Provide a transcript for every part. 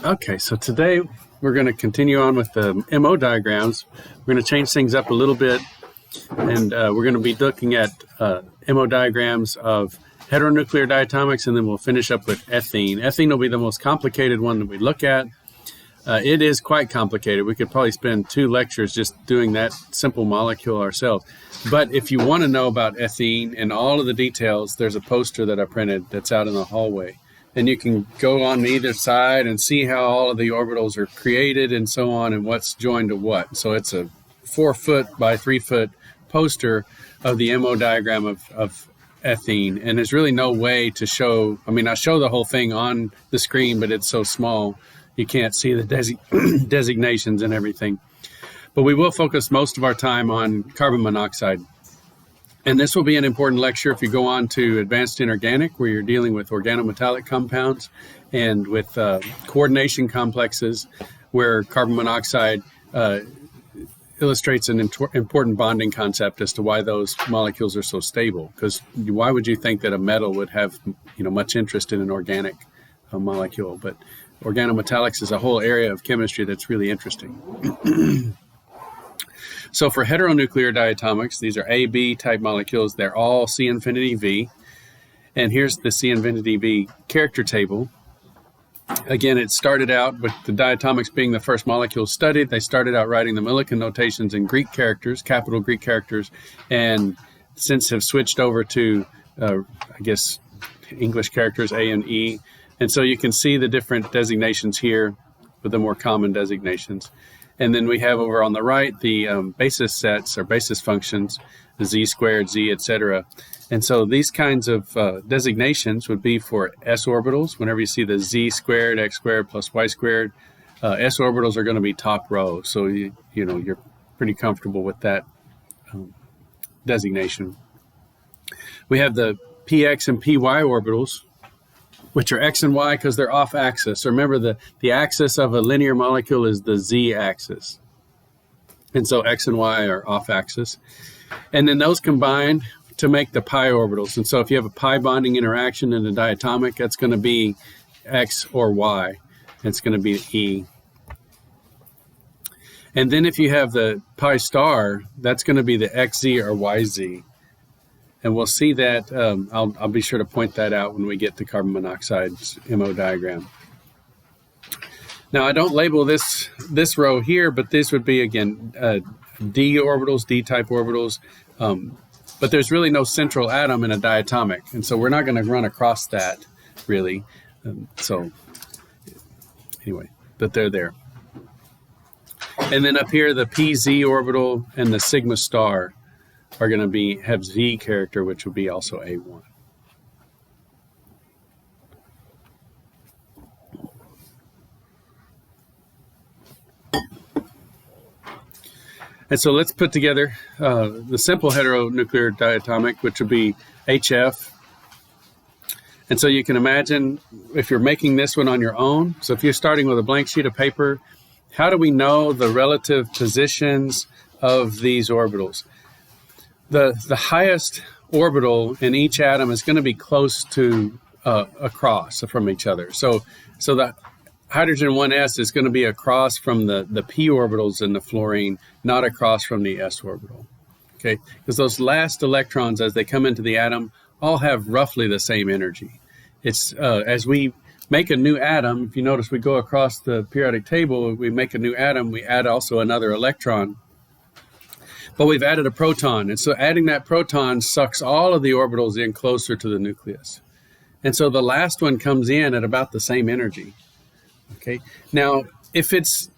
Okay, so today we're going to continue on with the MO diagrams. We're going to change things up a little bit, and we're going to be looking at MO diagrams of heteronuclear diatomics, and then we'll finish up with ethene. Ethene will be the most complicated one that we look at. It is quite complicated. We could probably spend 2 lectures just doing that simple molecule ourselves. But if you want to know about ethene and all of the details, there's a poster that I printed that's out in the hallway. And you can go on either side and see how all of the orbitals are created and so on and what's joined to what. So it's a 4-foot by 3-foot poster of the MO diagram of ethene. And there's really no way to show, I show the whole thing on the screen, but it's so small you can't see the designations and everything. But we will focus most of our time on carbon monoxide. And this will be an important lecture if you go on to advanced inorganic, where you're dealing with organometallic compounds and with coordination complexes, where carbon monoxide illustrates an important bonding concept as to why those molecules are so stable. Because why would you think that a metal would have much interest in an organic molecule? But organometallics is a whole area of chemistry that's really interesting. So for heteronuclear diatomics, these are A, B type molecules. They're all C infinity V. And here's the C infinity V character table. Again, it started out with the diatomics being the first molecule studied. They started out writing the Millikan notations in Greek characters, capital Greek characters, and since have switched over to, English characters, A and E. And so you can see the different designations here with the more common designations. And then we have over on the right the basis sets or basis functions, the z squared, z, etc. And so these kinds of designations would be for s orbitals. Whenever you see the z squared, x squared plus y squared, s orbitals are going to be top row. So you're pretty comfortable with that designation. We have the px and py orbitals, which are x and y because they're off axis. So remember, the axis of a linear molecule is the z-axis. And so x and y are off axis. And then those combine to make the pi orbitals. And so if you have a pi bonding interaction in a diatomic, that's going to be x or y. It's going to be E. And then if you have the pi star, that's going to be the xz or yz. And we'll see that, I'll be sure to point that out when we get to carbon monoxide's MO diagram. Now, I don't label this row here, but this would be, again, D orbitals, D-type orbitals. But there's really no central atom in a diatomic. And so we're not going to run across that, really. So anyway, but they're there. And then up here, the PZ orbital and the sigma star are going to have Z character, which would be also A1. And so let's put together the simple heteronuclear diatomic, which would be HF. And so you can imagine if you're making this one on your own. So if you're starting with a blank sheet of paper, how do we know the relative positions of these orbitals? The highest orbital in each atom is going to be close to across from each other. So the hydrogen 1s is going to be across from the p orbitals in the fluorine, not across from the s orbital. Okay, because those last electrons as they come into the atom all have roughly the same energy. It's as we make a new atom, if you notice we go across the periodic table, we make a new atom, we add also another electron. But we've added a proton, and so adding that proton sucks all of the orbitals in closer to the nucleus. And so the last one comes in at about the same energy. Okay. Now, if it's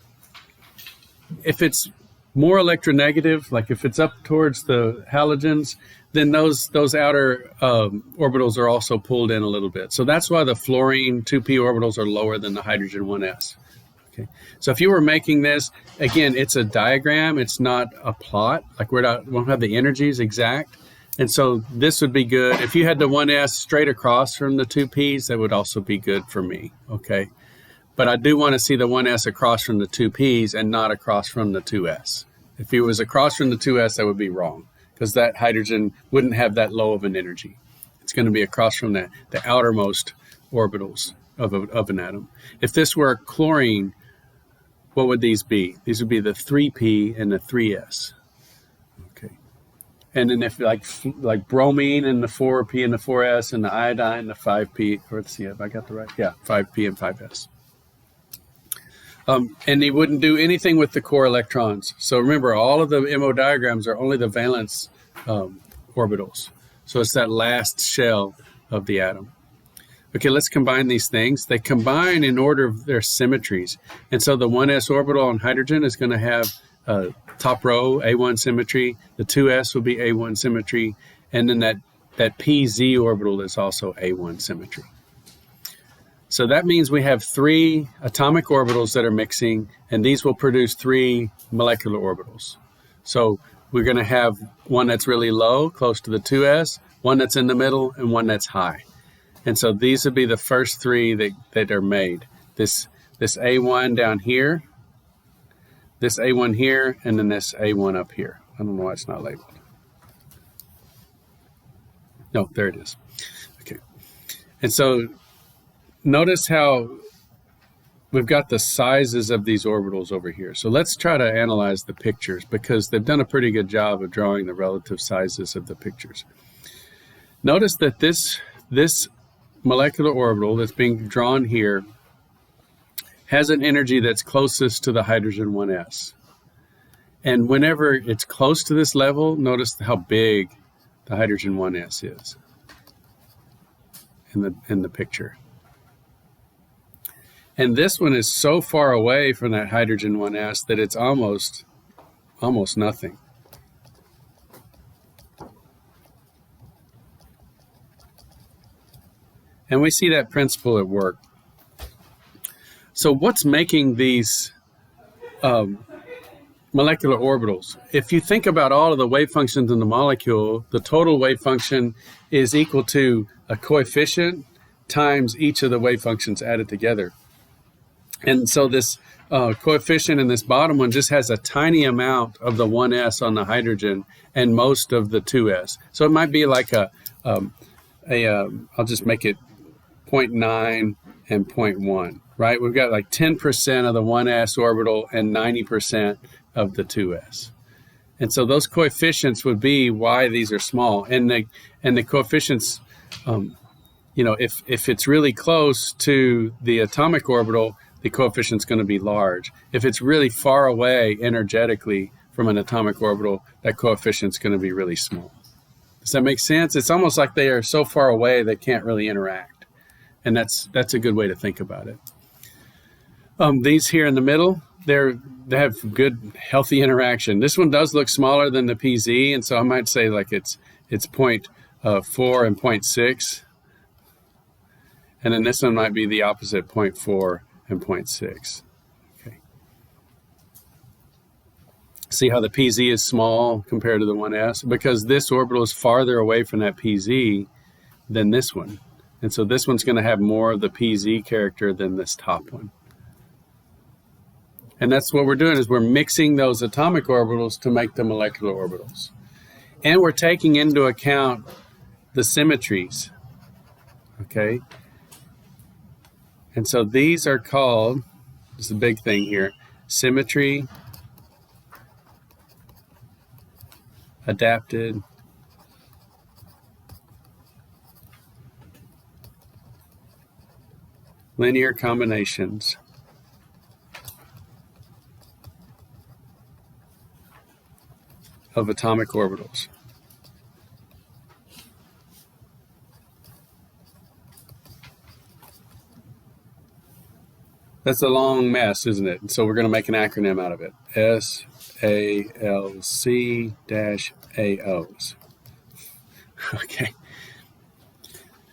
more electronegative, like if it's up towards the halogens, then those outer orbitals are also pulled in a little bit. So that's why the fluorine 2p orbitals are lower than the hydrogen 1s. Okay. So if you were making this, again, it's a diagram. It's not a plot. Like we won't have the energies exact. And so this would be good. If you had the 1s straight across from the 2p's, that would also be good for me. Okay. But I do want to see the 1s across from the 2p's and not across from the 2s. If it was across from the 2s, that would be wrong because that hydrogen wouldn't have that low of an energy. It's going to be across from the outermost orbitals of an atom. If this were chlorine, what would these be? These would be the 3p and the 3s. Okay. And then if like bromine and the 4p and the 4s, and the iodine, the 5p, or let's see if I got the right, yeah, 5p and 5s. And they wouldn't do anything with the core electrons. So remember, all of the MO diagrams are only the valence orbitals. So it's that last shell of the atom. Okay, let's combine these things. They combine in order of their symmetries. And so the 1s orbital on hydrogen is going to have top row A1 symmetry. The 2s will be A1 symmetry. And then that PZ orbital is also A1 symmetry. So that means we have 3 atomic orbitals that are mixing, and these will produce 3 molecular orbitals. So we're going to have one that's really low, close to the 2s, one that's in the middle, and one that's high. And so these would be the first 3 that are made. This A1 down here, this A1 here, and then this A1 up here. I don't know why it's not labeled. No, there it is. Okay. And so notice how we've got the sizes of these orbitals over here. So let's try to analyze the pictures, because they've done a pretty good job of drawing the relative sizes of the pictures. Notice that this molecular orbital that's being drawn here has an energy that's closest to the hydrogen 1s. And whenever it's close to this level, notice how big the hydrogen 1s is in the picture. And this one is so far away from that hydrogen 1s that it's almost nothing. And we see that principle at work. So what's making these molecular orbitals? If you think about all of the wave functions in the molecule, the total wave function is equal to a coefficient times each of the wave functions added together. And so this coefficient in this bottom one just has a tiny amount of the 1s on the hydrogen and most of the 2s. So it might be like I'll just make it 0.9 and 0.1, right? We've got like 10% of the 1s orbital and 90% of the 2s. And so those coefficients would be why these are small. And the coefficients, if it's really close to the atomic orbital, the coefficient's going to be large. If it's really far away energetically from an atomic orbital, that coefficient's going to be really small. Does that make sense? It's almost like they are so far away they can't really interact. And that's a good way to think about it. These here in the middle, they have good, healthy interaction. This one does look smaller than the PZ, and so I might say like it's 0.4 and 0.6. And then this one might be the opposite, 0.4 and 0.6. Okay. See how the PZ is small compared to the 1s? Because this orbital is farther away from that PZ than this one. And so this one's going to have more of the PZ character than this top one. And that's what we're doing, is we're mixing those atomic orbitals to make the molecular orbitals. And we're taking into account the symmetries. Okay? And so these are called, this is a big thing here, symmetry, adapted, linear combinations of atomic orbitals. That's a long mess, isn't it? And so we're going to make an acronym out of it. SALC-AOs. Okay.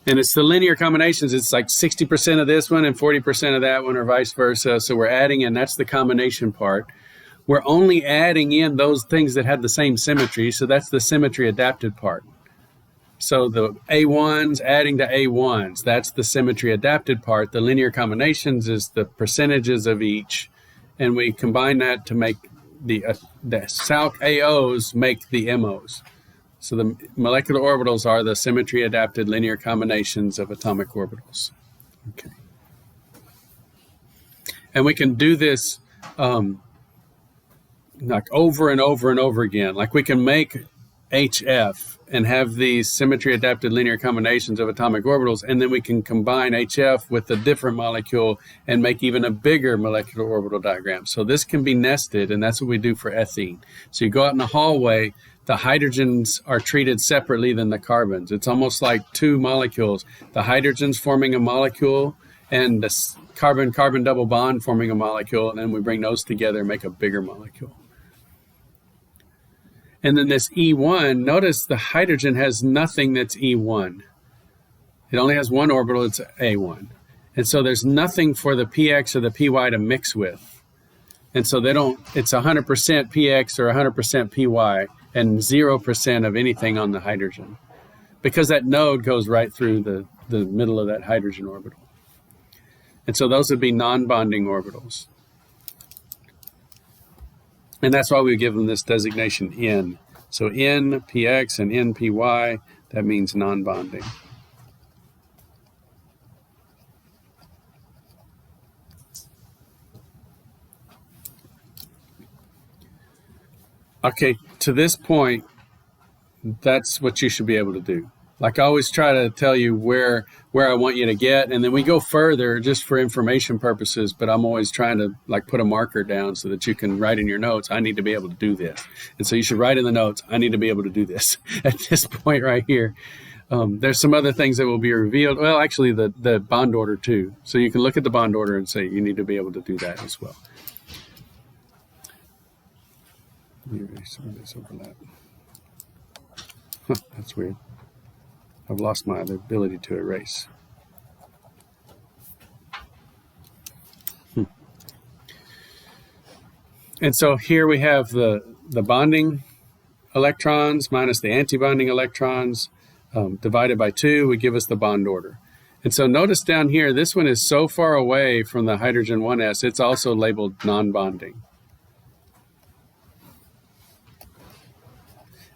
And it's the linear combinations. It's like 60% of this one and 40% of that one, or vice versa. So we're adding in, that's the combination part. We're only adding in those things that have the same symmetry. So that's the symmetry adapted part. So the A1s adding to A1s, that's the symmetry adapted part. The linear combinations is the percentages of each. And we combine that to make the SALC AOs make the MOs. So the molecular orbitals are the symmetry adapted linear combinations of atomic orbitals. Okay. And we can do this like over and over and over again. Like we can make HF and have these symmetry adapted linear combinations of atomic orbitals, and then we can combine HF with a different molecule and make even a bigger molecular orbital diagram. So this can be nested, and that's what we do for ethene. So you go out in the hallway, the hydrogens are treated separately than the carbons. It's almost like two molecules, the hydrogens forming a molecule and the carbon-carbon double bond forming a molecule, and then we bring those together and make a bigger molecule. And then this E1, notice the hydrogen has nothing that's E1. It only has one orbital, it's A1. And so there's nothing for the PX or the PY to mix with. And so they don't, it's 100% PX or 100% PY and 0% of anything on the hydrogen, because that node goes right through the middle of that hydrogen orbital. And so those would be non-bonding orbitals. And that's why we give them this designation N. So N, PX, and N, PY, that means non-bonding. Okay, to this point, that's what you should be able to do. Like I always try to tell you where I want you to get, and then we go further just for information purposes, but I'm always trying to like put a marker down so that you can write in your notes, I need to be able to do this. And so you should write in the notes, I need to be able to do this at this point right here. There's some other things that will be revealed. Well, actually the bond order too. So you can look at the bond order and say you need to be able to do that as well. Let me erase some of this overlap. Huh, that's weird. I've lost my ability to erase. And so here we have the bonding electrons minus the antibonding electrons divided by 2 would give us the bond order. And so notice down here, this one is so far away from the hydrogen 1s, it's also labeled non-bonding.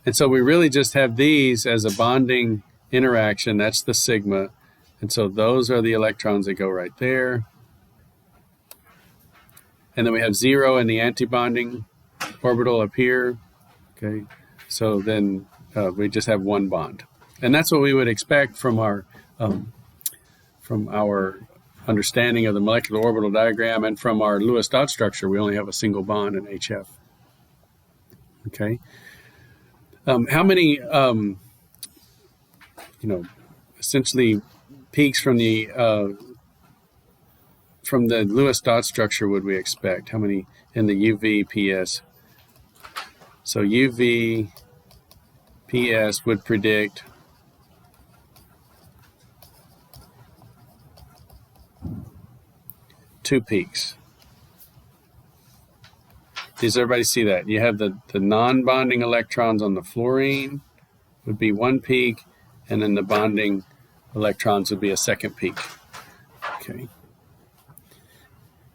And so we really just have these as a bonding interaction, that's the sigma, and so those are the electrons that go right there. And then we have 0 in the antibonding orbital up here. Okay, so then we just have one bond, and that's what we would expect from our understanding of the molecular orbital diagram and from our Lewis dot structure. We only have a single bond in HF. Okay, how many essentially peaks from the Lewis dot structure would we expect? How many in the UV PS? So UV PS would predict two peaks. Does everybody see that? You have the non-bonding electrons on the fluorine would be one peak, and then the bonding electrons would be a second peak. Okay.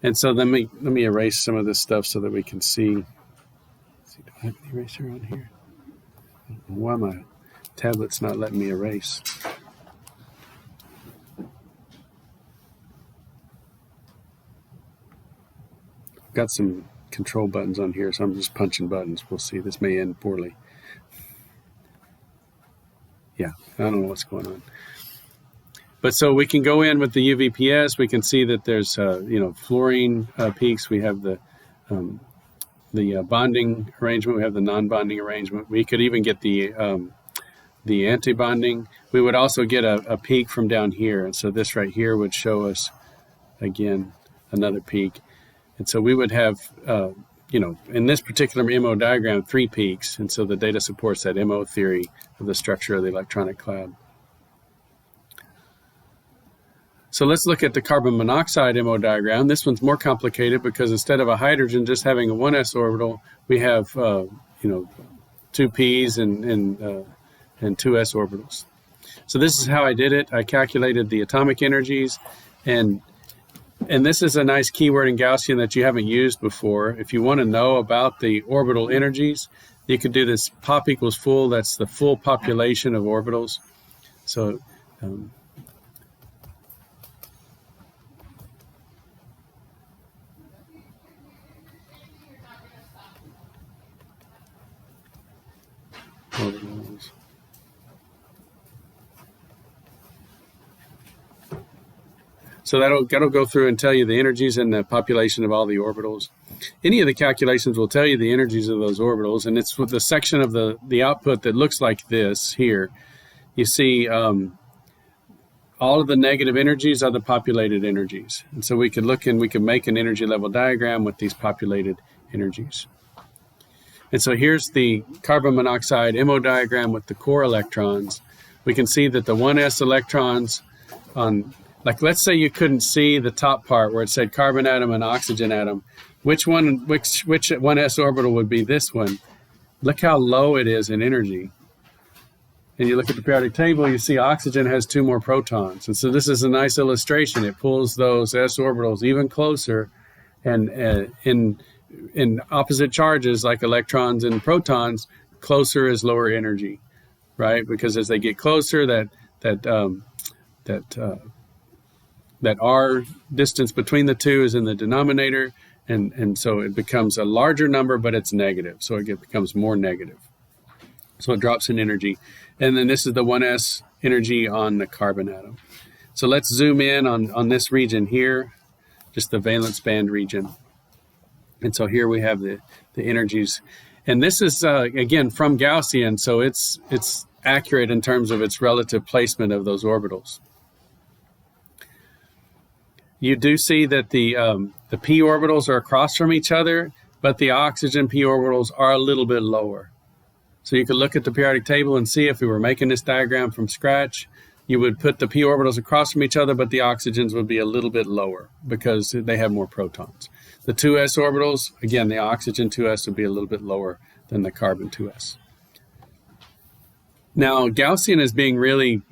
And so let me erase some of this stuff so that we can see. Let's see, do I have an eraser on here? I don't know why my tablet's not letting me erase. I've got some control buttons on here, so I'm just punching buttons. We'll see. This may end poorly. Yeah, I don't know what's going on. But so we can go in with the UVPS. We can see that there's fluorine peaks. We have the bonding arrangement. We have the non-bonding arrangement. We could even get the antibonding. We would also get a peak from down here, and so this right here would show us again another peak. And so we would have in this particular MO diagram 3 peaks, and so the data supports that MO theory of the structure of the electronic cloud. So let's look at the carbon monoxide MO diagram. This one's more complicated because instead of a hydrogen just having a 1s orbital, we have 2 p's and 2s orbitals. So this is how I did it. I calculated the atomic energies, and this is a nice keyword in Gaussian that you haven't used before. If you want to know about the orbital energies, you could do this pop equals full. That's the full population of orbitals. So orbitals. So that'll go through and tell you the energies and the population of all the orbitals. Any of the calculations will tell you the energies of those orbitals, and it's with the section of the output that looks like this here. You see all of the negative energies are the populated energies. And so we could look and we could make an energy level diagram with these populated energies. And so here's the carbon monoxide MO diagram with the core electrons. We can see that the 1s electrons on, like let's say you couldn't see the top part where it said carbon atom and oxygen atom. Which 1s orbital would be this one? Look how low it is in energy. And you look at the periodic table, you see oxygen has 2 more protons. And so this is a nice illustration. It pulls those s orbitals even closer, and in opposite charges like electrons and protons, closer is lower energy, right? Because as they get closer, that r distance between the two is in the denominator, and so it becomes a larger number, but it's negative, so it becomes more negative. So it drops in energy. And then this is the 1s energy on the carbon atom. So let's zoom in on this region here, just the valence band region. And so here we have the energies. And this is, again, from Gaussian, so it's accurate in terms of its relative placement of those orbitals. You do see that the p orbitals are across from each other, but the oxygen p orbitals are a little bit lower. So you could look at the periodic table and see if we were making this diagram from scratch, you would put the p orbitals across from each other, but the oxygens would be a little bit lower because they have more protons. The 2s orbitals, again, the oxygen 2s would be a little bit lower than the carbon 2s. Now, Gaussian is being really,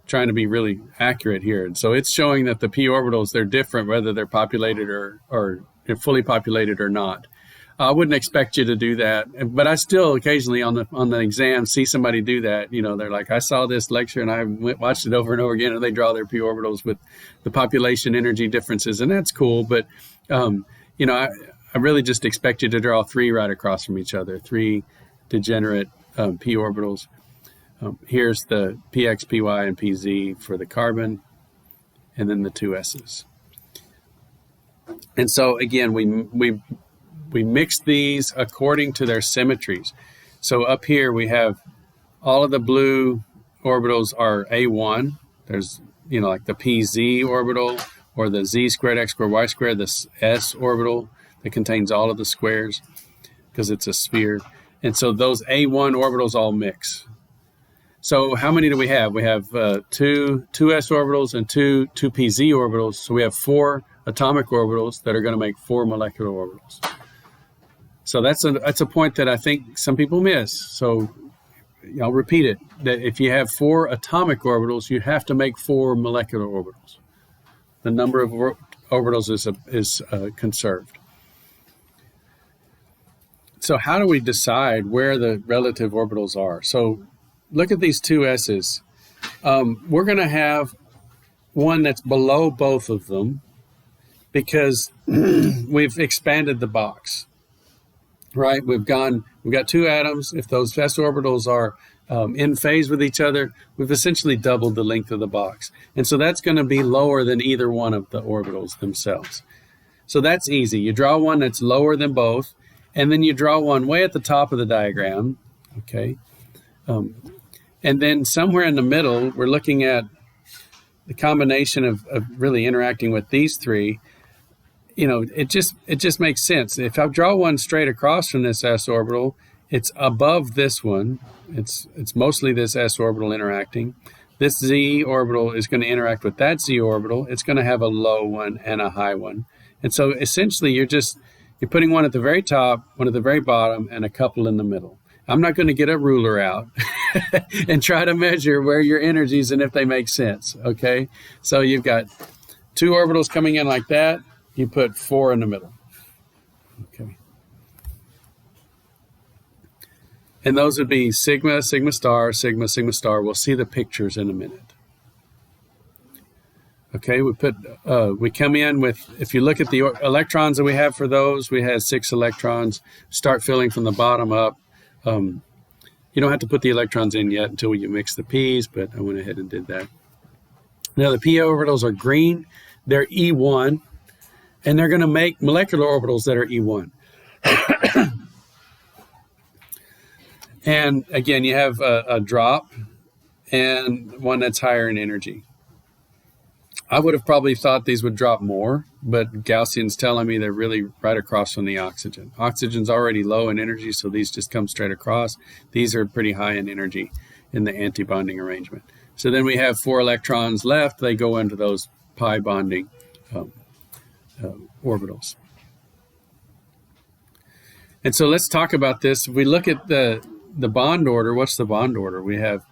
trying to be really accurate here. And so it's showing that the p orbitals, they're different whether they're populated or they're fully populated or not. I wouldn't expect you to do that, but I still occasionally on the exam see somebody do that. You know, they're like, I saw this lecture and I watched it over and over again, and they draw their p orbitals with the population energy differences, and that's cool. But I really just expect you to draw 3 right across from each other, 3 degenerate p orbitals. Here's the px, py, and pz for the carbon, and then the 2 s's. And so again, we mix these according to their symmetries. So up here we have all of the blue orbitals are A1. There's, like the PZ orbital or the Z squared X squared Y squared, the S orbital that contains all of the squares because it's a sphere. And so those A1 orbitals all mix. So how many do we have? We have 2 s orbitals and 2 PZ orbitals. So we have 4 atomic orbitals that are going to make 4 molecular orbitals. So that's a point that I think some people miss. So I'll repeat it, that if you have 4 atomic orbitals, you have to make 4 molecular orbitals. The number of orbitals is conserved. So how do we decide where the relative orbitals are? So look at these 2 s's. We're going to have one that's below both of them because we've expanded the box. Right, we've got 2 atoms. If those s orbitals are in phase with each other, we've essentially doubled the length of the box. And so that's going to be lower than either one of the orbitals themselves. So that's easy. You draw one that's lower than both, and then you draw one way at the top of the diagram, okay? And then somewhere in the middle, we're looking at the combination of really interacting with these 3. It just makes sense. If I draw one straight across from this s orbital, it's above this one. It's mostly this s orbital interacting. This z orbital is going to interact with that z orbital. It's going to have a low one and a high one. And so essentially you're putting one at the very top, one at the very bottom, and a couple in the middle. I'm not going to get a ruler out and try to measure where your energies and if they make sense, okay? So you've got 2 orbitals coming in like that. You put 4 in the middle, okay? And those would be sigma, sigma star, sigma, sigma star. We'll see the pictures in a minute. Okay, we come in with, if you look at the electrons that we have for those, we had 6 electrons. Start filling from the bottom up. You don't have to put the electrons in yet until you mix the p's, but I went ahead and did that. Now the p orbitals are green. They're E1, and they're going to make molecular orbitals that are E1. And again, you have a drop and one that's higher in energy. I would have probably thought these would drop more, but Gaussian's telling me they're really right across from the oxygen. Oxygen's already low in energy, so these just come straight across. These are pretty high in energy in the antibonding arrangement. So then we have 4 electrons left. They go into those pi bonding orbitals. And so let's talk about this. If we look at the bond order, what's the bond order? We have,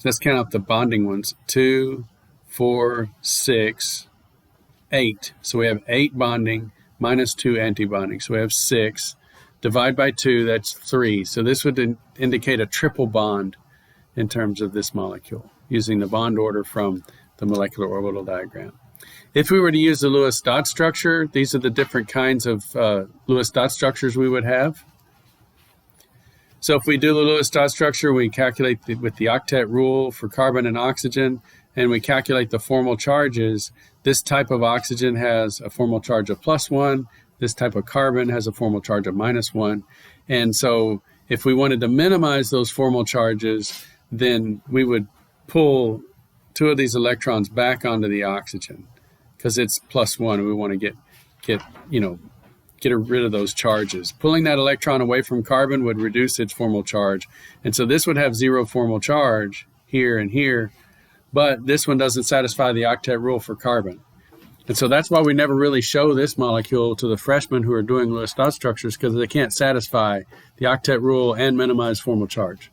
let's count out the bonding ones, 2, 4, 6, 8. So we have 8 bonding minus 2 antibonding. So we have 6. Divide by 2, that's 3. So this would indicate a triple bond in terms of this molecule, using the bond order from the molecular orbital diagram. If we were to use the Lewis dot structure, these are the different kinds of Lewis dot structures we would have. So if we do the Lewis dot structure, we calculate with the octet rule for carbon and oxygen, and we calculate the formal charges. This type of oxygen has a formal charge of +1. This type of carbon has a formal charge of -1. And so if we wanted to minimize those formal charges, then we would pull 2 of these electrons back onto the oxygen because it's +1. We want to get rid of those charges. Pulling that electron away from carbon would reduce its formal charge. And so this would have 0 formal charge here and here, but this one doesn't satisfy the octet rule for carbon. And so that's why we never really show this molecule to the freshmen who are doing Lewis dot structures, because they can't satisfy the octet rule and minimize formal charge.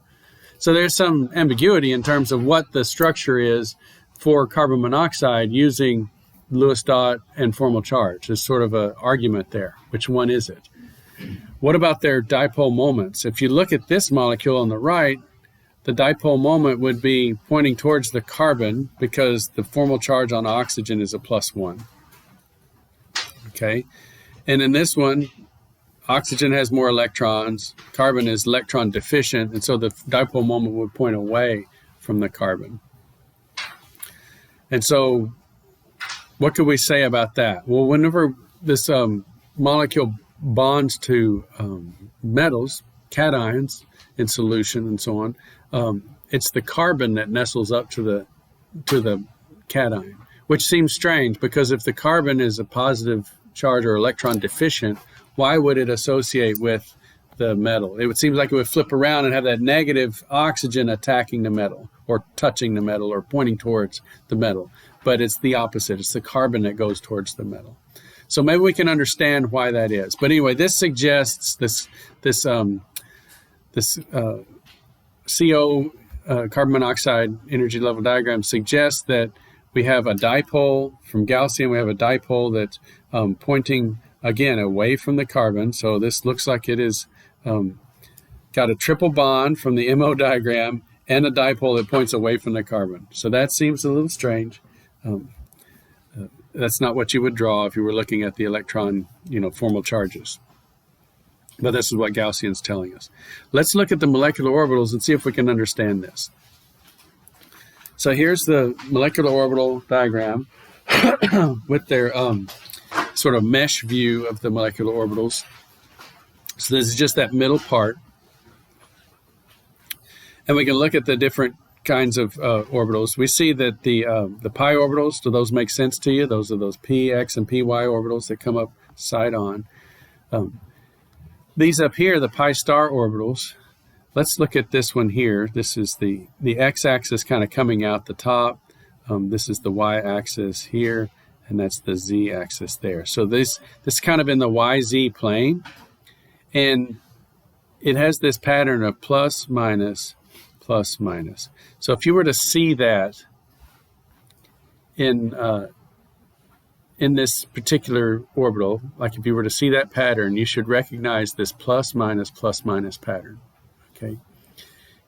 So there's some ambiguity in terms of what the structure is for carbon monoxide using Lewis dot and formal charge. There's sort of an argument there. Which one is it? What about their dipole moments? If you look at this molecule on the right, the dipole moment would be pointing towards the carbon because the formal charge on oxygen is a +1. Okay? And in this one, oxygen has more electrons, carbon is electron deficient, and so the dipole moment would point away from the carbon. And so what could we say about that? Well, whenever this molecule bonds to metals, cations in solution and so on, it's the carbon that nestles up to the cation, which seems strange because if the carbon is a positive charge or electron deficient, why would it associate with the metal? It would seem like it would flip around and have that negative oxygen attacking the metal or touching the metal or pointing towards the metal. But it's the opposite. It's the carbon that goes towards the metal. So maybe we can understand why that is. But anyway, this suggests this CO carbon monoxide energy level diagram suggests that we have a dipole from Gaussian. We have a dipole that's pointing again away from the carbon. So this looks like it is got a triple bond from the MO diagram and a dipole that points away from the carbon. So that seems a little strange. That's not what you would draw if you were looking at the electron, formal charges. But this is what Gaussian's telling us. Let's look at the molecular orbitals and see if we can understand this. So here's the molecular orbital diagram with their sort of mesh view of the molecular orbitals. So this is just that middle part. And we can look at the different kinds of orbitals. We see that the pi orbitals, do those make sense to you? Those are those p, x, and py orbitals that come up side on. These up here, the pi star orbitals, let's look at this one here. This is the x-axis kind of coming out the top. This is the y-axis here, and that's the z-axis there. So this kind of in the yz plane, and it has this pattern of plus, minus, plus, minus. So if you were to see that in this particular orbital, like if you were to see that pattern, you should recognize this plus, minus pattern, okay?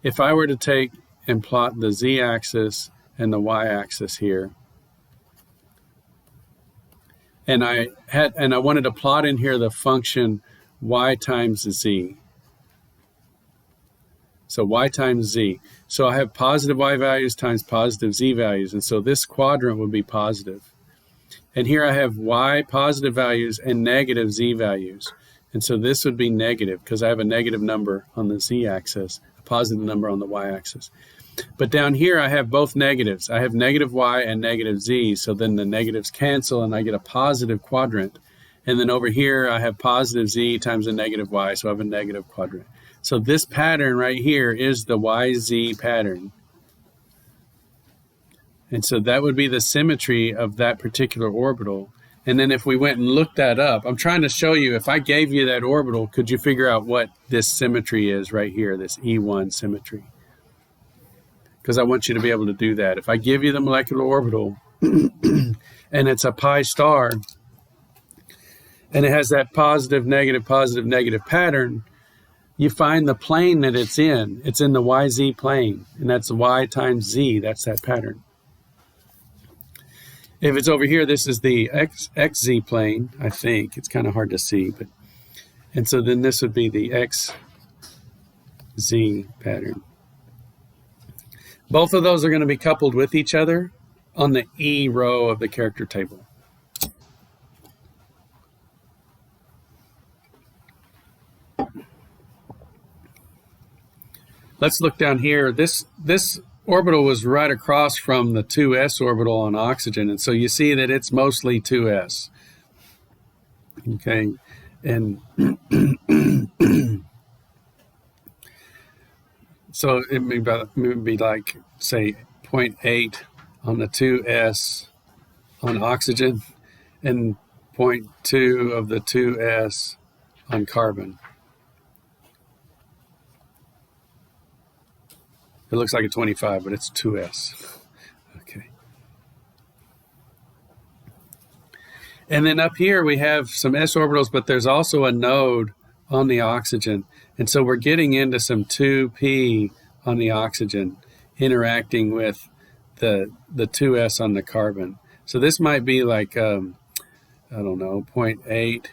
If I were to take and plot the z-axis and the y-axis here, and I wanted to plot in here the function y times z, So y times z. So I have positive y values times positive z values. And so this quadrant would be positive. And here I have y positive values and negative z values. And so this would be negative because I have a negative number on the z-axis, a positive number on the y-axis. But down here I have both negatives. I have negative y and negative z, so then the negatives cancel and I get a positive quadrant. And then over here I have positive z times a negative y, so I have a negative quadrant. So this pattern right here is the YZ pattern. And so that would be the symmetry of that particular orbital. And then if we went and looked that up, I'm trying to show you, if I gave you that orbital, could you figure out what this symmetry is right here, this E1 symmetry? Because I want you to be able to do that. If I give you the molecular orbital and it's a pi star and it has that positive, negative pattern, you find the plane that it's in. It's in the YZ plane, and that's y times z. That's that pattern. If it's over here, this is the XZ plane, I think. It's kind of hard to see. And so then this would be the XZ pattern. Both of those are going to be coupled with each other on the E row of the character table. Let's look down here. This orbital was right across from the 2s orbital on oxygen, and so you see that it's mostly 2s. Okay, and so it may be like, say, 0.8 on the 2s on oxygen and 0.2 of the 2s on carbon. It looks like a 25, but it's 2s. Okay. And then up here we have some s orbitals, but there's also a node on the oxygen. And so we're getting into some 2p on the oxygen interacting with the 2s on the carbon. So this might be like, I don't know, 0.8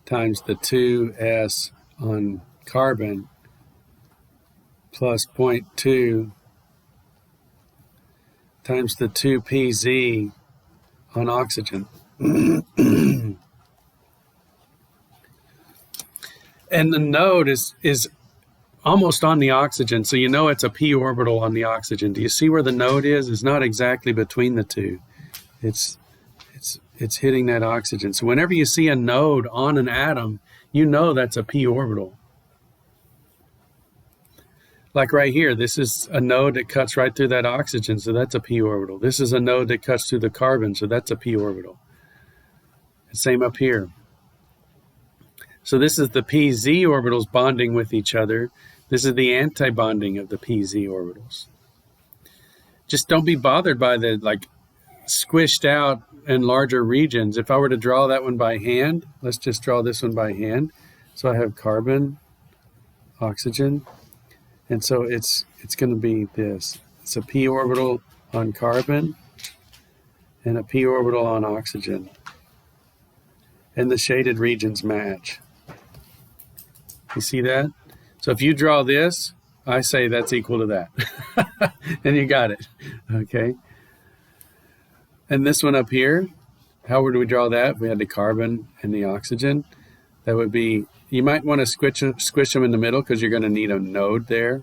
times the 2s on carbon plus 0.2 times the 2pz on oxygen. And the node is almost on the oxygen, so you know it's a p orbital on the oxygen. Do you see where the node is? It's not exactly between the two. It's hitting that oxygen. So whenever you see a node on an atom, you know that's a p orbital. Like right here, this is a node that cuts right through that oxygen, so that's a p orbital. This is a node that cuts through the carbon, so that's a p orbital. Same up here. So this is the pz orbitals bonding with each other. This is the anti-bonding of the pz orbitals. Just don't be bothered by the squished out and larger regions. If I were to draw that one by hand, let's just draw this one by hand. So I have carbon, oxygen, and so it's going to be this. It's a p orbital on carbon and a p orbital on oxygen. And the shaded regions match. You see that? So if you draw this, I say that's equal to that. And you got it. Okay. And this one up here, how would we draw that? If we had the carbon and the oxygen. That would be, you might want to squish them in the middle because you're going to need a node there.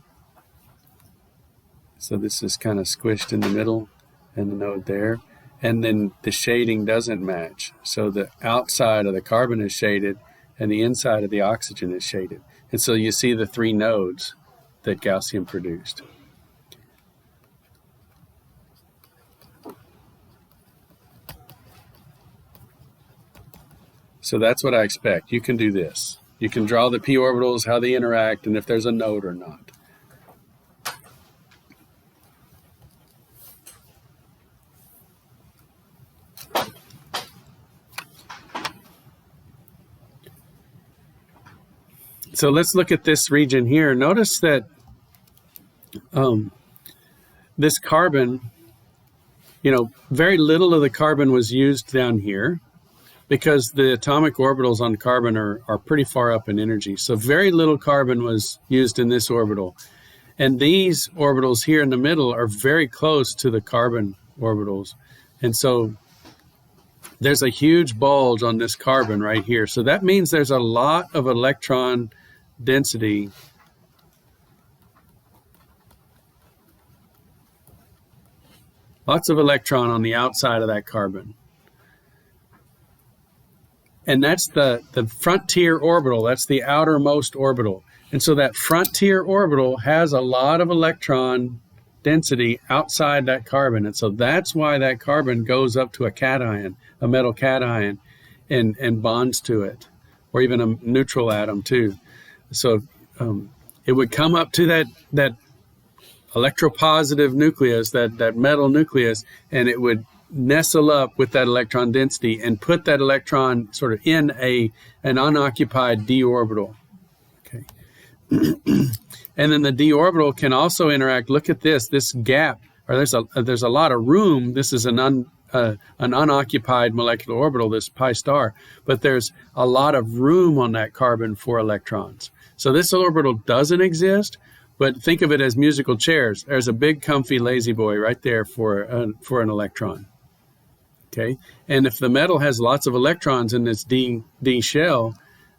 So this is kind of squished in the middle and the node there. And then the shading doesn't match. So the outside of the carbon is shaded and the inside of the oxygen is shaded. And so you see the three nodes that Gaussian produced. So that's what I expect. You can do this. You can draw the p orbitals, how they interact, and if there's a node or not. So let's look at this region here. Notice that this carbon, very little of the carbon was used down here because the atomic orbitals on carbon are pretty far up in energy. So very little carbon was used in this orbital. And these orbitals here in the middle are very close to the carbon orbitals. And so there's a huge bulge on this carbon right here. So that means there's a lot of electron density lots of electron on the outside of that carbon. And that's the frontier orbital. That's the outermost orbital. And so that frontier orbital has a lot of electron density outside that carbon. And so that's why that carbon goes up to a cation, a metal cation, and bonds to it, or even a neutral atom too. So it would come up to that electropositive nucleus, that metal nucleus, and it would nestle up with that electron density and put that electron sort of in an unoccupied d orbital. Okay. And then the d orbital can also interact. Look at this gap, or there's a lot of room. This is an unoccupied molecular orbital, this pi star, but there's a lot of room on that carbon for electrons. So this orbital doesn't exist, but think of it as musical chairs. There's a big comfy lazy boy right there for an electron. Okay, and if the metal has lots of electrons in this D shell,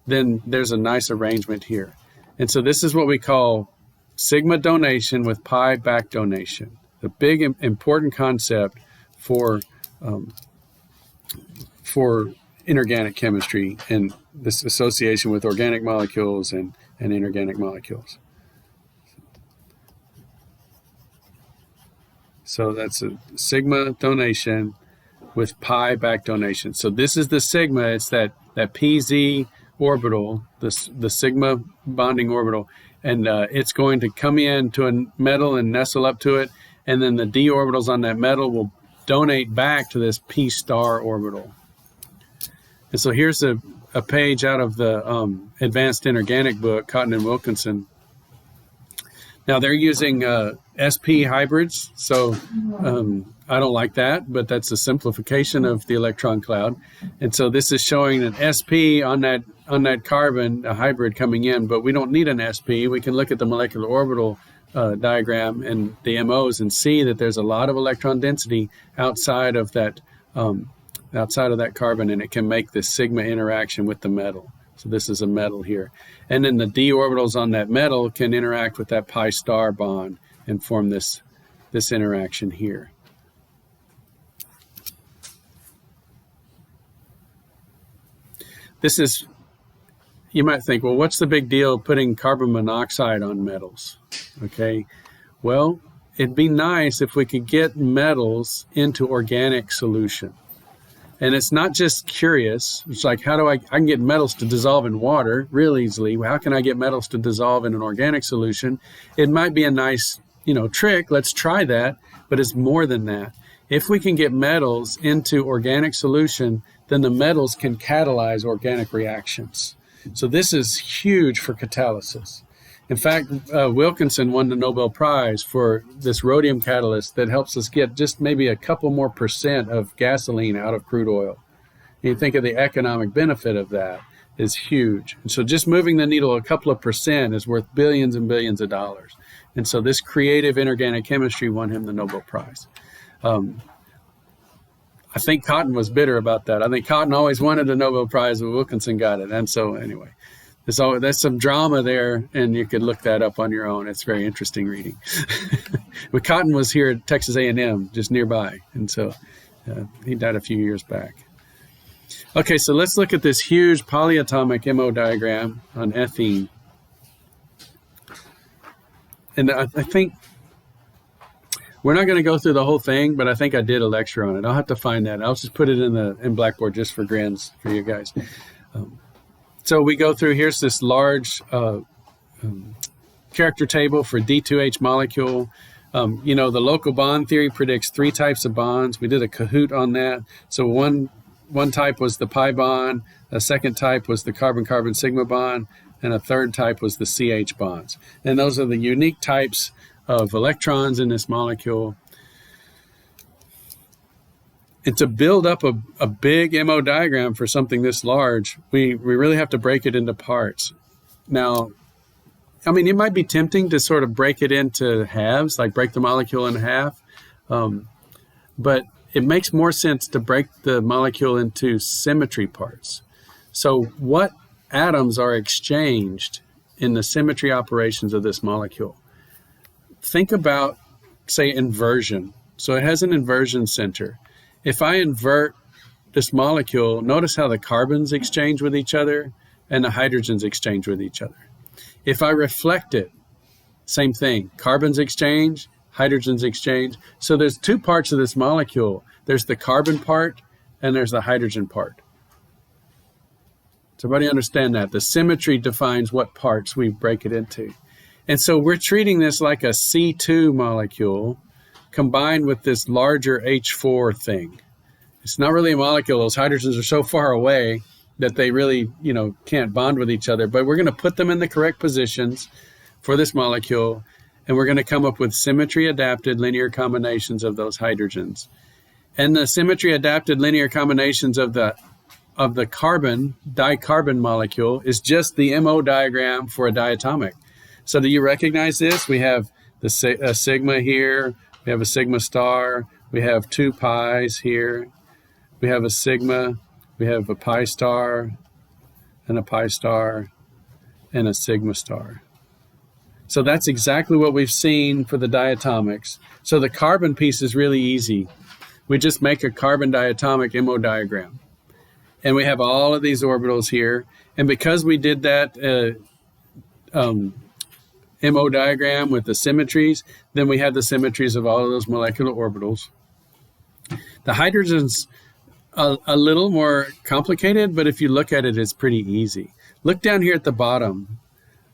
then there's a nice arrangement here. And so this is what we call sigma donation with pi back donation. The big important concept for inorganic chemistry and this association with organic molecules and inorganic molecules. So that's a sigma donation with pi back donation. So this is the sigma. It's that pz orbital, the sigma bonding orbital, and it's going to come into a metal and nestle up to it, and then the d orbitals on that metal will donate back to this p star orbital. And so here's a page out of the Advanced Inorganic book, Cotton and Wilkinson. Now they're using sp hybrids, so I don't like that, but that's a simplification of the electron cloud. And so this is showing an sp on that carbon, a hybrid coming in, but we don't need an sp. We can look at the molecular orbital diagram and the MOs and see that there's a lot of electron density outside of that carbon, and it can make this sigma interaction with the metal. So this is a metal here. And then the d orbitals on that metal can interact with that pi star bond and form this interaction here. This is, you might think, well, what's the big deal putting carbon monoxide on metals? Okay, well, it'd be nice if we could get metals into organic solution. And it's not just curious. It's like, how do I can get metals to dissolve in water real easily. How can I get metals to dissolve in an organic solution? It might be a nice, trick. Let's try that. But it's more than that. If we can get metals into organic solution, then the metals can catalyze organic reactions. So this is huge for catalysis. In fact, Wilkinson won the Nobel Prize for this rhodium catalyst that helps us get just maybe a couple more % of gasoline out of crude oil. And you think of the economic benefit of that is huge. And so just moving the needle a couple of % is worth billions and billions of dollars. And so this creative inorganic chemistry won him the Nobel Prize. I think Cotton was bitter about that. I think Cotton always wanted the Nobel Prize, but Wilkinson got it. And so anyway. There's some drama there, and you could look that up on your own. It's very interesting reading. But Cotton was here at Texas A&M, just nearby, and so he died a few years back. Okay, so let's look at this huge polyatomic MO diagram on ethene. And I think we're not going to go through the whole thing, but I think I did a lecture on it. I'll have to find that. I'll just put it in Blackboard just for grins for you guys. So we go through, here's this large character table for D2H molecule. The local bond theory predicts 3 types of bonds. We did a Kahoot on that. So one type was the pi bond, a second type was the carbon-carbon sigma bond, and a third type was the CH bonds. And those are the unique types of electrons in this molecule. And to build up a big MO diagram for something this large, we really have to break it into parts. Now, I mean, it might be tempting to sort of break it into halves, like break the molecule in half. But it makes more sense to break the molecule into symmetry parts. So what atoms are exchanged in the symmetry operations of this molecule? Think about, say, inversion. So it has an inversion center. If I invert this molecule, notice how the carbons exchange with each other and the hydrogens exchange with each other. If I reflect it, same thing. Carbons exchange, hydrogens exchange. So there's two parts of this molecule. There's the carbon part and there's the hydrogen part. Does everybody understand that? The symmetry defines what parts we break it into. And so we're treating this like a C2 molecule combined with this larger H4 thing. It's not really a molecule. Those hydrogens are so far away that they really, can't bond with each other. But we're going to put them in the correct positions for this molecule, and we're going to come up with symmetry-adapted linear combinations of those hydrogens. And the symmetry-adapted linear combinations of the carbon, dicarbon molecule is just the MO diagram for a diatomic. So do you recognize this? We have a sigma here. We have a sigma star. We have two pi's here. We have a sigma. We have a pi star and a pi star and a sigma star. So that's exactly what we've seen for the diatomics. So the carbon piece is really easy. We just make a carbon diatomic MO diagram. And we have all of these orbitals here. And because we did that MO diagram with the symmetries, then we have the symmetries of all of those molecular orbitals. The hydrogen's a little more complicated, but if you look at it, it's pretty easy. Look down here at the bottom.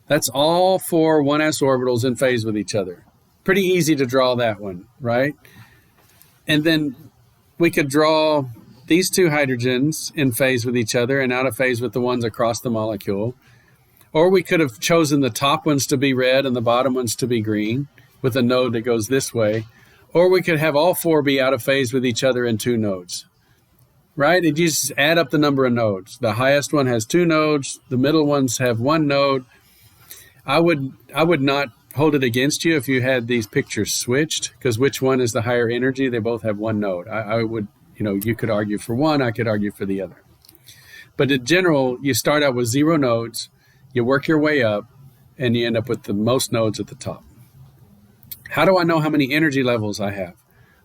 That's all four 1s orbitals in phase with each other. Pretty easy to draw that one, right? And then we could draw these two hydrogens in phase with each other and out of phase with the ones across the molecule. Or we could have chosen the top ones to be red and the bottom ones to be green with a node that goes this way. Or we could have all four be out of phase with each other in two nodes, right? And you just add up the number of nodes. The highest one has two nodes. The middle ones have one node. I would not hold it against you if you had these pictures switched, because which one is the higher energy? They both have one node. I would, you could argue for one, I could argue for the other. But in general, you start out with 0 nodes, you work your way up, and you end up with the most nodes at the top. How do I know how many energy levels I have?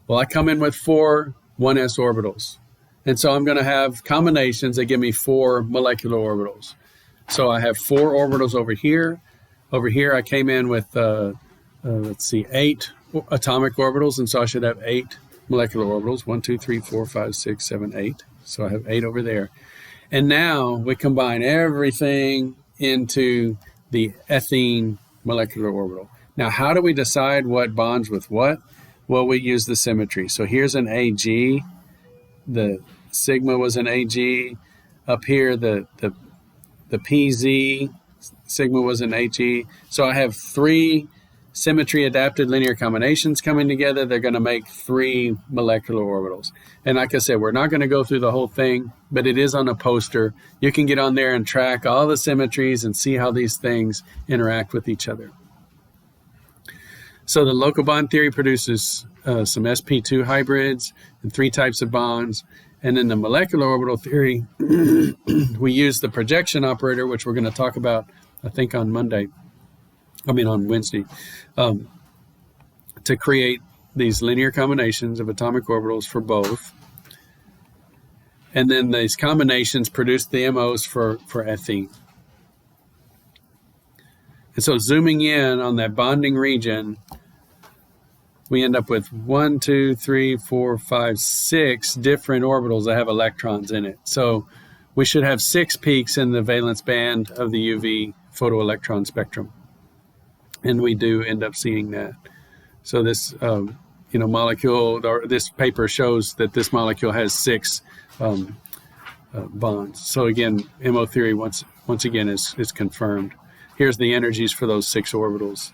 Well, I come in with 4 1s orbitals. And so I'm going to have combinations that give me 4 molecular orbitals. So I have 4 orbitals over here. Over here, I came in with, 8 atomic orbitals. And so I should have 8 molecular orbitals. 1, 2, 3, 4, 5, 6, 7, 8. So I have 8 over there. And now we combine everything into the ethene molecular orbital. Now, how do we decide what bonds with what? Well, we use the symmetry. So here's an AG. The sigma was an AG. Up here, the PZ, sigma was an HE. So I have 3 symmetry-adapted linear combinations coming together. They're going to make 3 molecular orbitals. And like I said, we're not going to go through the whole thing, but it is on a poster. You can get on there and track all the symmetries and see how these things interact with each other. So the local bond theory produces some sp2 hybrids and 3 types of bonds. And in the molecular orbital theory, we use the projection operator, which we're going to talk about, I think, on Wednesday, to create these linear combinations of atomic orbitals for both. And then these combinations produce the MOs for ethene. And so zooming in on that bonding region, we end up with 1, 2, 3, 4, 5, 6 different orbitals that have electrons in it. So we should have 6 peaks in the valence band of the UV photoelectron spectrum. And we do end up seeing that. So this molecule, or this paper shows that this molecule has 6 bonds. So again, MO theory once again is confirmed. Here's the energies for those 6 orbitals.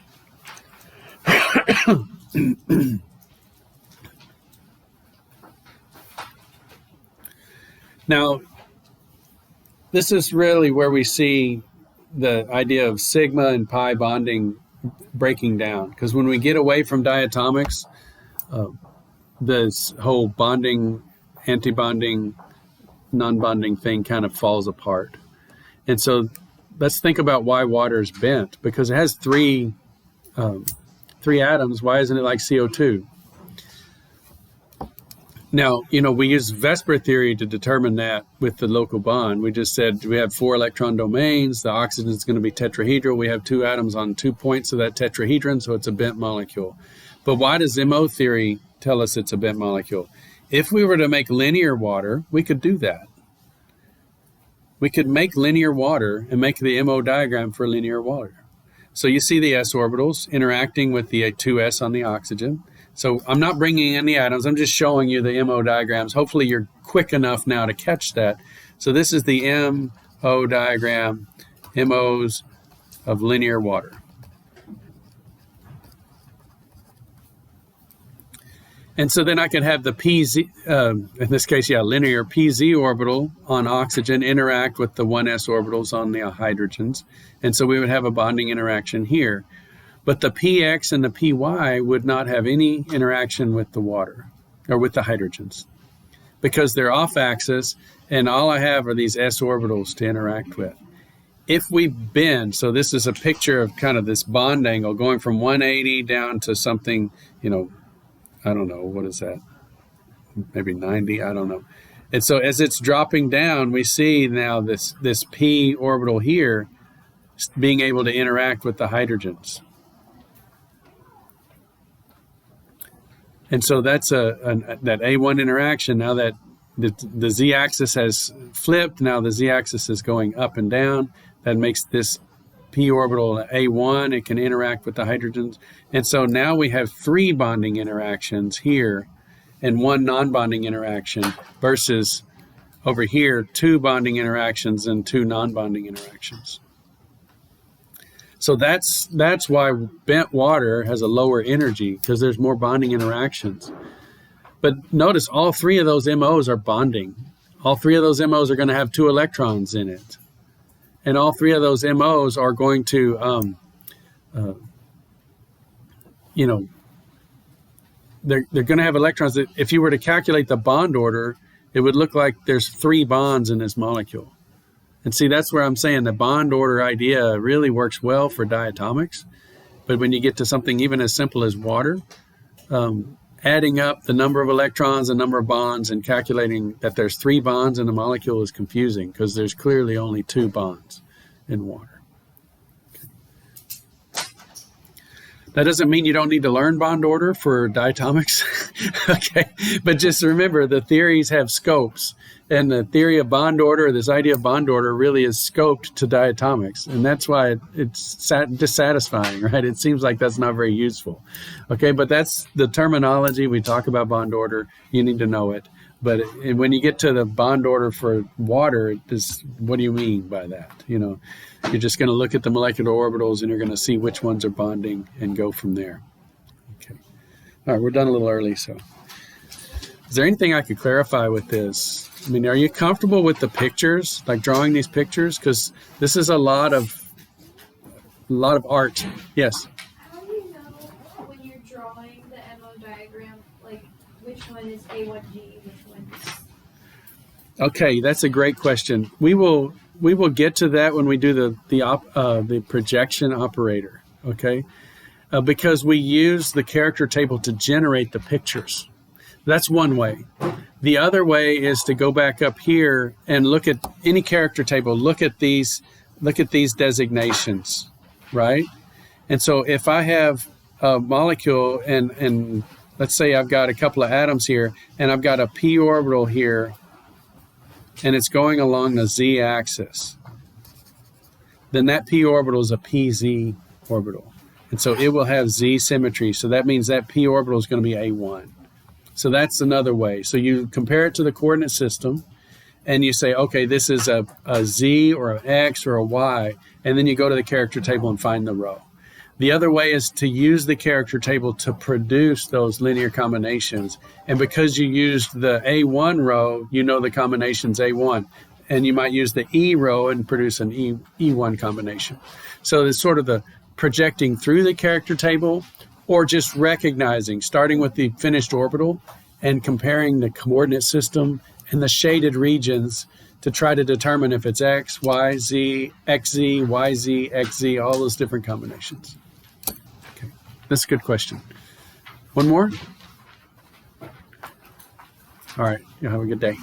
Now, this is really where we see the idea of sigma and pi bonding breaking down, because when we get away from diatomics, this whole bonding, anti-bonding, non-bonding thing kind of falls apart. And so let's think about why water is bent, because it has three atoms. Why isn't it like CO2? Now, we use Vesper theory to determine that with the local bond. We just said we have 4 electron domains. The oxygen is going to be tetrahedral. We have 2 atoms on 2 points of that tetrahedron, so it's a bent molecule. But why does MO theory tell us it's a bent molecule? If we were to make linear water, we could do that. We could make linear water and make the MO diagram for linear water. So you see the s orbitals interacting with the 2s on the oxygen. So I'm not bringing in the atoms. I'm just showing you the MO diagrams. Hopefully you're quick enough now to catch that. So this is the MO diagram, MOs of linear water. And so then I could have the PZ, in this case, linear PZ orbital on oxygen interact with the 1s orbitals on the hydrogens. And so we would have a bonding interaction here. But the PX and the PY would not have any interaction with the water or with the hydrogens because they're off axis and all I have are these s orbitals to interact with. If we bend, so this is a picture of kind of this bond angle going from 180 down to something, I don't know, what is that? Maybe 90, I don't know. And so as it's dropping down, we see now this p orbital here being able to interact with the hydrogens. And so that's that A1 interaction. Now that the z-axis has flipped, now the z-axis is going up and down. That makes this p orbital A1. It can interact with the hydrogens. And so now we have 3 bonding interactions here and 1 non-bonding interaction versus over here 2 bonding interactions and 2 non-bonding interactions. So that's why bent water has a lower energy, because there's more bonding interactions. But notice all 3 of those MOs are bonding. All 3 of those MOs are going to have 2 electrons in it. And all 3 of those MOs are going to, they're going to have electrons. If you were to calculate the bond order, it would look like there's 3 bonds in this molecule. And see, that's where I'm saying the bond order idea really works well for diatomics. But when you get to something even as simple as water, adding up the number of electrons, the number of bonds, and calculating that there's 3 bonds in the molecule is confusing because there's clearly only 2 bonds in water. That doesn't mean you don't need to learn bond order for diatomics, okay? But just remember, the theories have scopes, and the theory of bond order, this idea of bond order, really is scoped to diatomics, and that's why it's dissatisfying, right? It seems like that's not very useful, okay? But that's the terminology. We talk about bond order. You need to know it. But when you get to the bond order for water, what do you mean by that? You're just going to look at the molecular orbitals and you're going to see which ones are bonding and go from there. Okay. All right, we're done a little early. So is there anything I could clarify with this? I mean, are you comfortable with the pictures, like drawing these pictures? Because this is a lot of art. Yes? How do you know when you're drawing the MO diagram, like which one is A1G, which one is... Okay, that's a great question. We will get to that when we do the projection operator, okay? Because we use the character table to generate the pictures. That's one way. The other way is to go back up here and look at any character table. Look at these designations, right? And so if I have a molecule and let's say I've got a couple of atoms here and I've got a p orbital here and it's going along the z-axis, then that p orbital is a pz orbital. And so it will have z symmetry. So that means that p orbital is going to be A1. So that's another way. So you compare it to the coordinate system and you say, okay, this is a z or an x or a y, and then you go to the character table and find the row. The other way is to use the character table to produce those linear combinations. And because you used the A1 row, you know the combination's A1. and you might use the E row and produce an E1 combination. So it's sort of the projecting through the character table, or just recognizing, starting with the finished orbital and comparing the coordinate system and the shaded regions to try to determine if it's X, Y, Z, XZ, YZ, XZ, all those different combinations. Okay, that's a good question. One more? All right, you'll have a good day.